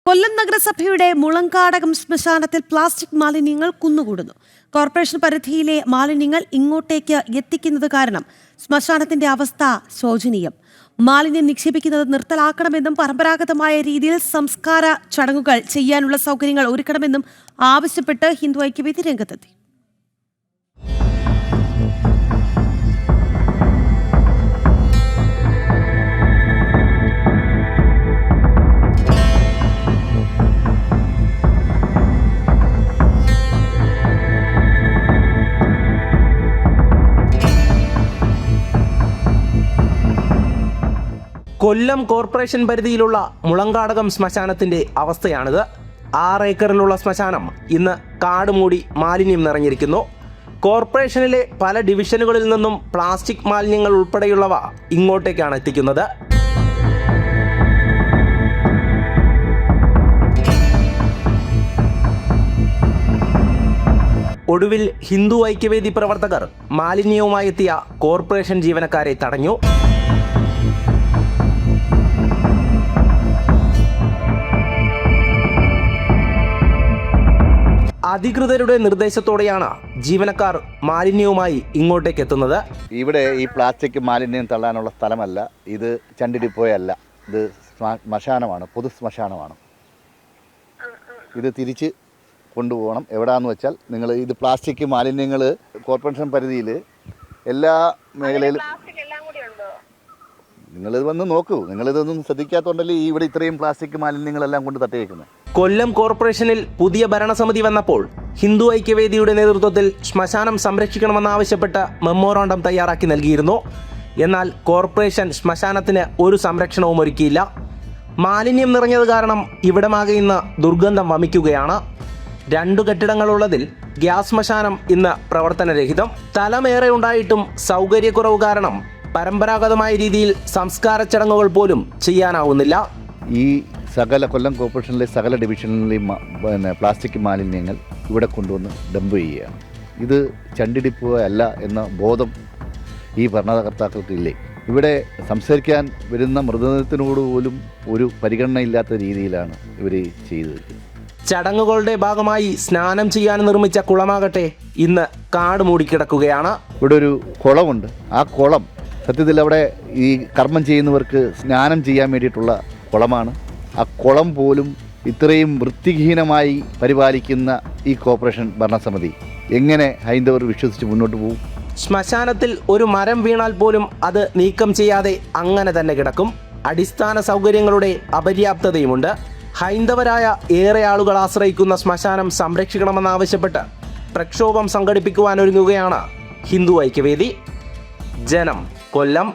കൊല്ലം നഗരസഭയുടെ മുളങ്കാടകം ശ്മശാനത്തിൽ പ്ലാസ്റ്റിക് മാലിന്യങ്ങൾ കുന്നുകൂടുന്നു. കോർപ്പറേഷൻ പരിധിയിലെ മാലിന്യങ്ങൾ ഇങ്ങോട്ടേക്ക് എത്തിക്കുന്നത് കാരണം ശ്മശാനത്തിന്റെ അവസ്ഥ ശോചനീയം. മാലിന്യം നിക്ഷേപിക്കുന്നത് നിർത്തലാക്കണമെന്നും പരമ്പരാഗതമായ രീതിയിൽ സംസ്കാര ചടങ്ങുകൾ ചെയ്യാനുള്ള സൗകര്യങ്ങൾ ഒരുക്കണമെന്നും ആവശ്യപ്പെട്ട് ഹിന്ദു ഐക്യവേദി രംഗത്തെത്തി. കൊല്ലം കോർപ്പറേഷൻ പരിധിയിലുള്ള മുളങ്കാടകം ശ്മശാനത്തിന്റെ അവസ്ഥയാണിത്. 6 ഏക്കറിലുള്ള ശ്മശാനം ഇന്ന് കാടുമൂടി മാലിന്യം നിറഞ്ഞിരിക്കുന്നു. കോർപ്പറേഷനിലെ പല ഡിവിഷനുകളിൽ നിന്നും പ്ലാസ്റ്റിക് മാലിന്യങ്ങൾ ഉൾപ്പെടെയുള്ളവ ഇങ്ങോട്ടേക്കാണ് എത്തിക്കുന്നത്. ഒടുവിൽ ഹിന്ദു ഐക്യവേദി പ്രവർത്തകർ മാലിന്യവുമായി എത്തിയ കോർപ്പറേഷൻ ജീവനക്കാരെ തടഞ്ഞു. അധികൃതരുടെ നിർദ്ദേശത്തോടെയാണ് ജീവനക്കാർ മാലിന്യവുമായി ഇങ്ങോട്ടേക്ക് എത്തുന്നത്. ഇവിടെ ഈ പ്ലാസ്റ്റിക് മാലിന്യം തള്ളാനുള്ള സ്ഥലമല്ല, ഇത് ചണ്ടിടിപ്പോയല്ല, ഇത് ശ്മശാനമാണ്, പൊതു ശ്മശാനമാണ്. ഇത് തിരിച്ച് കൊണ്ടുപോകണം. എവിടെയാണെന്ന് വെച്ചാൽ നിങ്ങൾ ഇത് പ്ലാസ്റ്റിക് മാലിന്യങ്ങൾ കോർപ്പറേഷൻ പരിധിയിൽ എല്ലാ മേഖലയിലും നിങ്ങളിത് വന്ന് നോക്കൂ. നിങ്ങളിതൊന്നും ശ്രദ്ധിക്കാത്തതുകൊണ്ടല്ലേ ഇവിടെ ഇത്രയും പ്ലാസ്റ്റിക് മാലിന്യങ്ങളെല്ലാം കൊണ്ട് തട്ടി വയ്ക്കുന്നത്. കൊല്ലം കോർപ്പറേഷനിൽ പുതിയ ഭരണസമിതി വന്നപ്പോൾ ഹിന്ദു ഐക്യവേദിയുടെ നേതൃത്വത്തിൽ ശ്മശാനം സംരക്ഷിക്കണമെന്നാവശ്യപ്പെട്ട് മെമ്മോറാണ്ടം തയ്യാറാക്കി നൽകിയിരുന്നു. എന്നാൽ കോർപ്പറേഷൻ ശ്മശാനത്തിന് ഒരു സംരക്ഷണവും ഒരുക്കിയില്ല. മാലിന്യം നിറഞ്ഞത് കാരണം ഇവിടമാകെ ഇന്ന് ദുർഗന്ധം വമിക്കുകയാണ്. 2 കെട്ടിടങ്ങളുള്ളതിൽ ഗ്യാസ് ശ്മശാനം ഇന്ന് പ്രവർത്തനരഹിതം. സ്ഥലമേറെ ഉണ്ടായിട്ടും സൗകര്യക്കുറവ് കാരണം പരമ്പരാഗതമായ രീതിയിൽ സംസ്കാര ചടങ്ങുകൾ പോലും ചെയ്യാനാവുന്നില്ല. ഈ സകല കൊല്ലം കോർപ്പറേഷനിലെ സകല ഡിവിഷനിലെയും പ്ലാസ്റ്റിക് മാലിന്യങ്ങൾ ഇവിടെ കൊണ്ടുവന്ന് ഡംപ് ചെയ്യുകയാണ്. ഇത് ചണ്ടിടിപ്പോ അല്ല എന്ന ബോധം ഈ ഭരണകർത്താക്കൾക്കില്ലേ? ഇവിടെ സംസാരിക്കാൻ വരുന്ന മൃതദേഹത്തിനോട് പോലും ഒരു പരിഗണനയില്ലാത്ത രീതിയിലാണ് ഇവർ ചെയ്തത്. ചടങ്ങുകളുടെ ഭാഗമായി സ്നാനം ചെയ്യാൻ നിർമ്മിച്ച കുളമാകട്ടെ ഇന്ന് കാട് മൂടിക്കിടക്കുകയാണ്. ഇവിടെ ഒരു കുളമുണ്ട്. ആ കുളം സത്യത്തിൽ അവിടെ ഈ കർമ്മം ചെയ്യുന്നവർക്ക് സ്നാനം ചെയ്യാൻ വേണ്ടിയിട്ടുള്ള കുളമാണ്. ആ കുളം പോലും ഇത്രയും വൃത്തിഹീനമായി പരിപാലിക്കുന്ന ഈ കോർപ്പറേഷൻ ഭരണസമിതി എങ്ങനെ ഹൈന്ദവർ വിശ്വസിച്ച് മുന്നോട്ട് പോകും? ശ്മശാനത്തിൽ ഒരു മരം വീണാൽ പോലും അത് നീക്കം ചെയ്യാതെ അങ്ങനെ തന്നെ കിടക്കും. അടിസ്ഥാന സൗകര്യങ്ങളുടെ അപര്യാപ്തതയുമുണ്ട്. ഹൈന്ദവരായ ഏറെ ആളുകൾ ആശ്രയിക്കുന്ന ശ്മശാനം സംരക്ഷിക്കണമെന്നാവശ്യപ്പെട്ട് പ്രക്ഷോഭം സംഘടിപ്പിക്കുവാനൊരുങ്ങുകയാണ് ഹിന്ദു ഐക്യവേദി. ജനം, കൊല്ലം.